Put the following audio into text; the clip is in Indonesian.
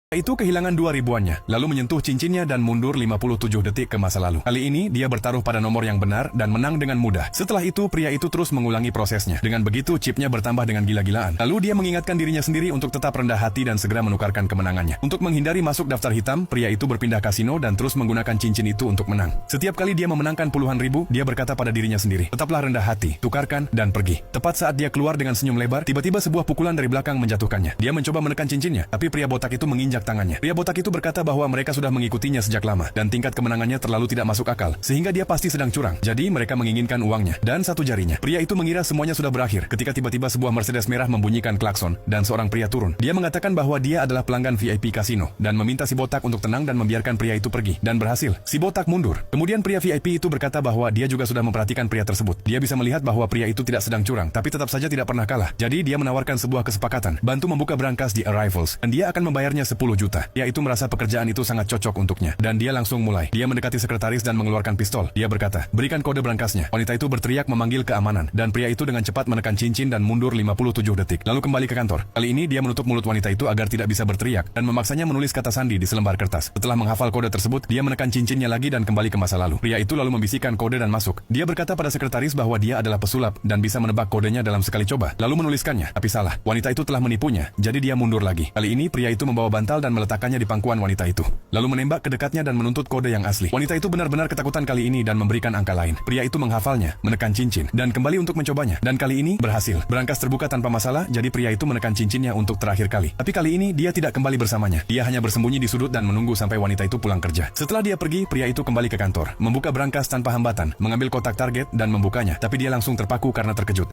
Itu kehilangan 2 ribuannya, lalu menyentuh cincinnya dan mundur 57 detik ke masa lalu. Kali ini, dia bertaruh pada nomor yang benar dan menang dengan mudah. Setelah itu, pria itu terus mengulangi prosesnya. Dengan begitu, chipnya bertambah dengan gila-gilaan. Lalu dia mengingatkan dirinya sendiri untuk tetap rendah hati dan segera menukarkan kemenangannya. Untuk menghindari masuk daftar hitam, pria itu berpindah kasino dan terus menggunakan cincin itu untuk menang. Setiap kali dia memenangkan puluhan ribu, dia berkata pada dirinya sendiri, tetaplah rendah hati, tukarkan, dan pergi. Tepat saat dia keluar dengan senyum lebar, tiba-tiba sebuah pukulan dari belakang menjatuhkannya. Dia mencoba menekan cincinnya, tapi pria botak itu menginjak tangannya. Pria botak itu berkata bahwa mereka sudah mengikutinya sejak lama, dan tingkat kemenangannya terlalu tidak masuk akal, sehingga dia pasti sedang curang. Jadi mereka menginginkan uangnya, dan satu jarinya. Pria itu mengira semuanya sudah berakhir, ketika tiba-tiba sebuah Mercedes merah membunyikan klakson, dan seorang pria turun. Dia mengatakan bahwa dia adalah pelanggan VIP kasino, dan meminta si botak untuk tenang dan membiarkan pria itu pergi. Dan berhasil, si botak mundur. Kemudian pria VIP itu berkata bahwa dia juga sudah memperhatikan pria tersebut. Dia bisa melihat bahwa pria itu tidak sedang curang, tapi tetap saja tidak pernah kalah. Jadi dia menawarkan sebuah kesepakatan, bantu membuka brankas di Arrivals, dan dia akan membayarnya 10 juta. Dia itu merasa pekerjaan itu sangat cocok untuknya, dan dia langsung mulai. Dia mendekati sekretaris dan mengeluarkan pistol. Dia berkata, berikan kode brankasnya. Wanita itu berteriak memanggil keamanan, dan pria itu dengan cepat menekan cincin dan mundur 57 detik. Lalu kembali ke kantor. Kali ini dia menutup mulut wanita itu agar tidak bisa berteriak, dan memaksanya menulis kata sandi di selembar kertas. Setelah menghafal kode tersebut, dia menekan cincinnya lagi dan kembali ke masa lalu. Pria itu lalu membisikkan kode dan masuk. Dia berkata pada sekretaris bahwa dia adalah pesulap dan bisa menebak kodenya dalam sekali coba, lalu menuliskannya. Tapi salah, wanita itu telah menipunya, jadi dia mundur lagi. Kali ini pria itu membawa bantal dan meletakkannya di pangkuan wanita itu, lalu menembak ke dekatnya dan menuntut kode yang asli. Wanita itu benar-benar ketakutan kali ini dan memberikan angka lain. Pria itu menghafalnya, menekan cincin, dan kembali untuk mencobanya. Dan kali ini berhasil. Brankas terbuka tanpa masalah, jadi pria itu menekan cincinnya untuk terakhir kali. Tapi kali ini dia tidak kembali bersamanya. Dia hanya bersembunyi di sudut dan menunggu sampai wanita itu pulang kerja. Setelah dia pergi, pria itu kembali ke kantor, membuka brankas tanpa hambatan, mengambil kotak target dan membukanya. Tapi dia langsung terpaku karena terkejut.